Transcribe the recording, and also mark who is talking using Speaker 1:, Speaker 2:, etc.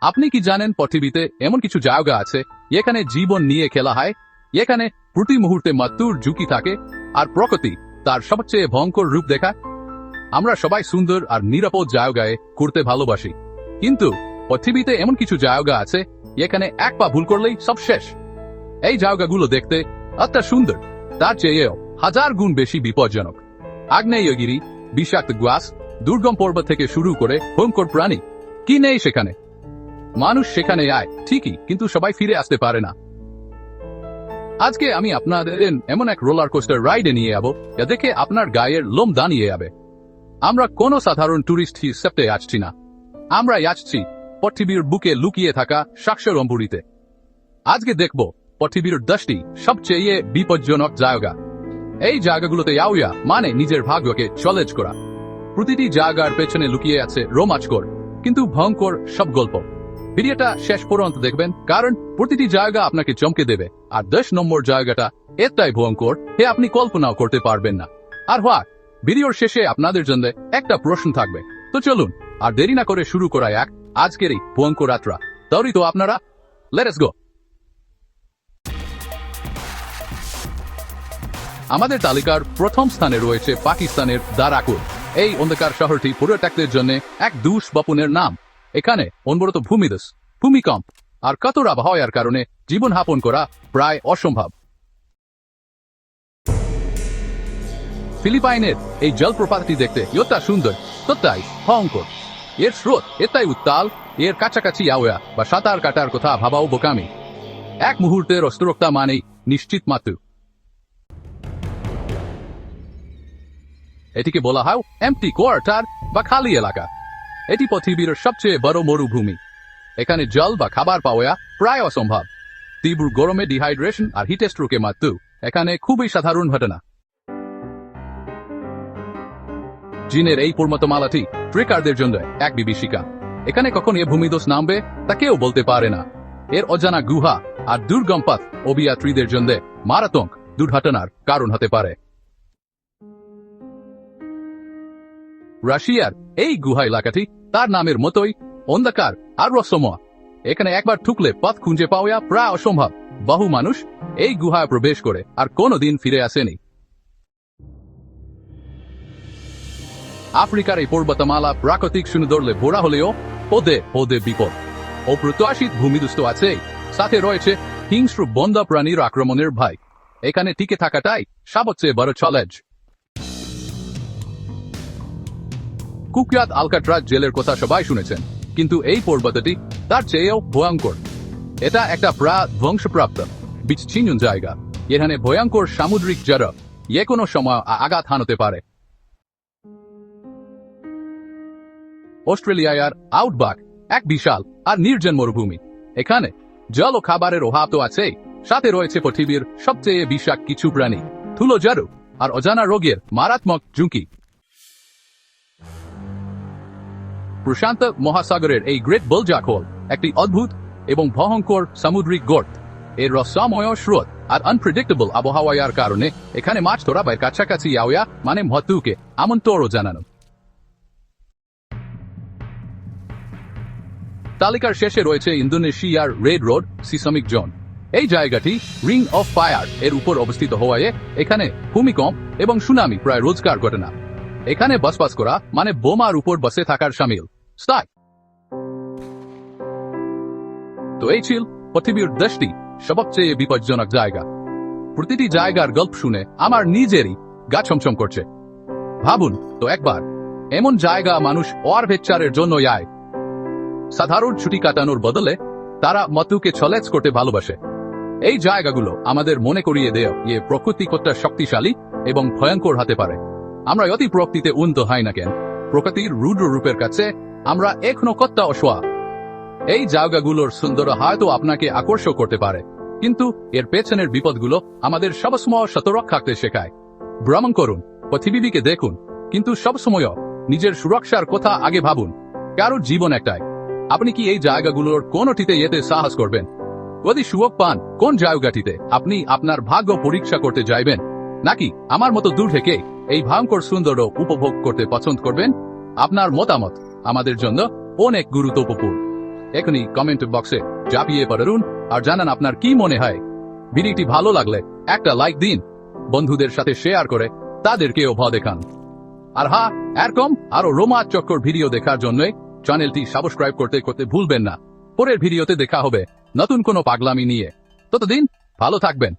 Speaker 1: আপনি কি জানেন পৃথিবীতে এমন কিছু জায়গা আছে এখানে জীবন নিয়ে খেলা হয়, এখানে প্রতি মুহূর্তে মৃত্যুর ঝুঁকি থাকে, আর প্রকৃতি তার সবচেয়ে ভয়ঙ্কর রূপ দেখায়। আমরা সবাই সুন্দর আর নিরাপদ জায়গায় ঘুরতে ভালোবাসি, কিন্তু পৃথিবীতে এমন কিছু জায়গা আছে এখানে এক পা ভুল করলেই সব শেষ। এই জায়গাগুলো দেখতে অতটা সুন্দর, তার চেয়েও হাজার গুণ বেশি বিপজ্জনক। আগ্নেয়গিরি, বিষাক্ত গ্যাস, দুর্গম পর্বত থেকে শুরু করে ভয়ঙ্কর প্রাণী কি নেই সেখানে। মানুষ সেখানে আয় ঠিকই, কিন্তু সবাই ফিরে আসতে পারে না। আজকে আমি আপনাদের এমন এক রোলার কোস্টার রাইডে নিয়ে যাবো যা দেখে আপনার গায়ের লোম দাঁড়িয়ে যাবে। আমরা কোনো সাধারণ ট্যুরিস্ট হিসেবে আসছি না, আমরা আসছি পৃথিবীর বুকে লুকিয়ে থাকা সাক্ষরম্বুরিতে। আজকে দেখব পৃথিবীর 10টি সবচেয়ে বিপজ্জনক জায়গা। এই জায়গাগুলোতে যাওয়া মানে নিজের ভাগ্যকে চ্যালেঞ্জ করা। প্রতিটি জায়গার পেছনে লুকিয়ে আছে রোমাঞ্চকর কিন্তু ভয়ঙ্কর সব গল্প। ভিডিওটা শেষ পর্যন্ত দেখবেন, কারণ প্রতিটি জায়গা আপনাকে চমকে দেবে। আর 10 নম্বর জায়গাটা এতটাই ভয়ঙ্কর যে আপনি কল্পনাও করতে পারবেন না। আর ভিডিওর শেষে আপনাদের জন্য একটা প্রশ্ন থাকবে। তো চলুন আর দেরি না করে শুরু করা যাক আজকের এই ভয়ঙ্কর যাত্রা। তৈরি তো আপনারা? Let's go. আমাদের তালিকার প্রথম স্থানে রয়েছে পাকিস্তানের দারাকুর। এই অন্ধকার শহরটি পর্যটকদের জন্য এক দুঃস্বপ্নের নাম। এখানে অনবরত ভূমিধস, ভূমিকম্প আর কঠোর আবহাওয়ার কারণে জীবনযাপন করা প্রায় অসম্ভব। ফিলিপাইনের এই জলপ্রপাতটি দেখতে যতটা সুন্দর ততটাই ভয়ঙ্কর। এর স্রোত এতটাই উত্তাল, এর কাছাকাছি যাওয়া বা সাঁতার কাটার কথা ভাবাও বোকামি। এক মুহূর্তের অস্থিরতা মানেই নিশ্চিত মৃত্যু। এটিকে বলা হয় এম্পটি কোয়ার্টার বা খালি এলাকা। এটি পৃথিবীর সবচেয়ে বড় মরুভূমি। এখানে জল বা খাবার পাওয়া প্রায় অসম্ভব। তীব্র গরমে ডিহাইড্রেশন আর হিট স্ট্রোকে মৃত্যু এখানে খুবই সাধারণ ঘটনা। চীনের এই পর্বতমালাটি ট্রেকারদের জন্য এক বিভীষিকা। এখানে কখন এ ভূমিধস নামবে তা কেউ বলতে পারে না। এর অজানা গুহা আর দুর্গম পথ অভিযাত্রীদের জন্য মারাত্মক দুর্ঘটনার কারণ হতে পারে। রাশিয়ার এই গুহা এলাকাটি তার নামের মতোই অন্ধকার আর রহস্যময়। এখানে একবার ঢুকলে পথ খুঁজে পাওয়া প্রায় অসম্ভব। বহু মানুষ এই গুহায় প্রবেশ করে আর কোনোদিন ফিরে আসেনি। আফ্রিকার এই পর্বতমালা প্রাকৃতিক সৌন্দর্যে ভরা হলেও পদে পদে বিপদ। অপ্রত্যাশিত ভূমিধস আছে, সাথে রয়েছে হিংস্র বন্য প্রাণীর আক্রমণের ভয়। এখানে টিকে থাকাটাই সবচেয়ে বড় চ্যালেঞ্জ। কুখ্যাত আলকাট্রাজ জেলের কথা সবাই শুনেছেন, কিন্তু এই পর্বতটি তার চেয়েও ভয়ঙ্কর। এটা একটা প্রায় ধ্বংসপ্রাপ্ত বিচ্ছিন্ন জায়গা। এখানে ভয়ঙ্কর সামুদ্রিক ঝড় যে কোনো সময় আঘাত হানতে পারে। অস্ট্রেলিয়ার আউটব্যাক এক বিশাল আর নির্জন মরুভূমি। এখানে জল ও খাবারের অভাব তো আছেই, সাথে রয়েছে পৃথিবীর সবচেয়ে বিষাক্ত কিছু প্রাণী, ধুলো ঝড় আর অজানা রোগের মারাত্মক ঝুঁকি। প্রশান্ত মহাসাগরের এই গ্রেট বলজাক হল একটি অদ্ভুত এবং ভয়ঙ্কর সামুদ্রিক গর্ত। এর রহস্যময় স্রোত আর আনপ্রেডিক্টেবল আবহাওয়ার কারণে এখানে মাছ ধরা বা কাছাকাছি যাওয়া মানে মৃত্যুকে আমন্ত্রণ জানানো। তালিকার শেষে রয়েছে ইন্দোনেশিয়ার রেড রোড সিসমিক জোন। এই জায়গাটি রিং অফ ফায়ার এর উপর অবস্থিত হওয়ায় এখানে ভূমিকম্প এবং সুনামি প্রায় রোজকার ঘটনা। এখানে বসবাস করা মানে বোমার উপর বসে থাকার শামিল। তো এই ছিল পৃথিবীর 10টি সবচেয়ে বিপজ্জনক জায়গা। প্রতিটি জায়গার গল্প শুনে আমার নিজেরই গা ছমছম করছে। ভাবুন তো একবার, এমন জায়গা মানুষ অর্ভেচ্চারের জন্য যায়। সাধারণ ছুটি কাটানোর বদলে তারা মৃত্যুকে চ্যালেঞ্জ করতে ভালোবাসে। এই জায়গাগুলো আমাদের মনে করিয়ে দেয় যে প্রকৃতি কতটা শক্তিশালী এবং ভয়ঙ্কর হতে পারে। আমরা অতি প্রকৃতিতে উন্নত হয় না কেন, প্রকৃতির রুদ্র রূপের কাছে আমরা এখনো কতটা অসহায়। এই জায়গাগুলোর সুন্দর হয়তো আপনাকে আকর্ষণ করতে পারে, কিন্তু এর পেছনের বিপদগুলো আমাদের সবসময় সতর্ক থাকতে শেখায়। ভ্রমণ করুন, পৃথিবীকে দেখুন, কিন্তু সবসময় নিজের সুরক্ষার কথা আগে ভাবুন, কারণ জীবন একটাই। আপনি কি এই জায়গাগুলোর কোনটিতে যেতে সাহস করবেন? যদি সুযোগ পান, কোন জায়গাটিতে আপনি আপনার ভাগ্য পরীক্ষা করতে যাইবেন, নাকি আমার মতো দূর থেকে এই ভয়ঙ্কর সুন্দর উপভোগ করতে পছন্দ করবেন? আপনার মতামত আমাদের জন্য অনেক গুরুত্বপূর্ণ। এখনই কমেন্ট বক্সে চাপিয়ে পড়ুন আর জানান আপনার কি মনে হয়। ভিডিওটি ভালো লাগলে একটা লাইক দিন, বন্ধুদের সাথে শেয়ার করে তাদেরকেও ভয় দেখান। আর হ্যাঁ, এরকম আরো রোমাঞ্চকর ভিডিও দেখার জন্য চ্যানেলটি সাবস্ক্রাইব করতে ভুলবেন না। পরের ভিডিওতে দেখা হবে নতুন কোনো পাগলামি নিয়ে। ততদিন ভালো থাকবেন।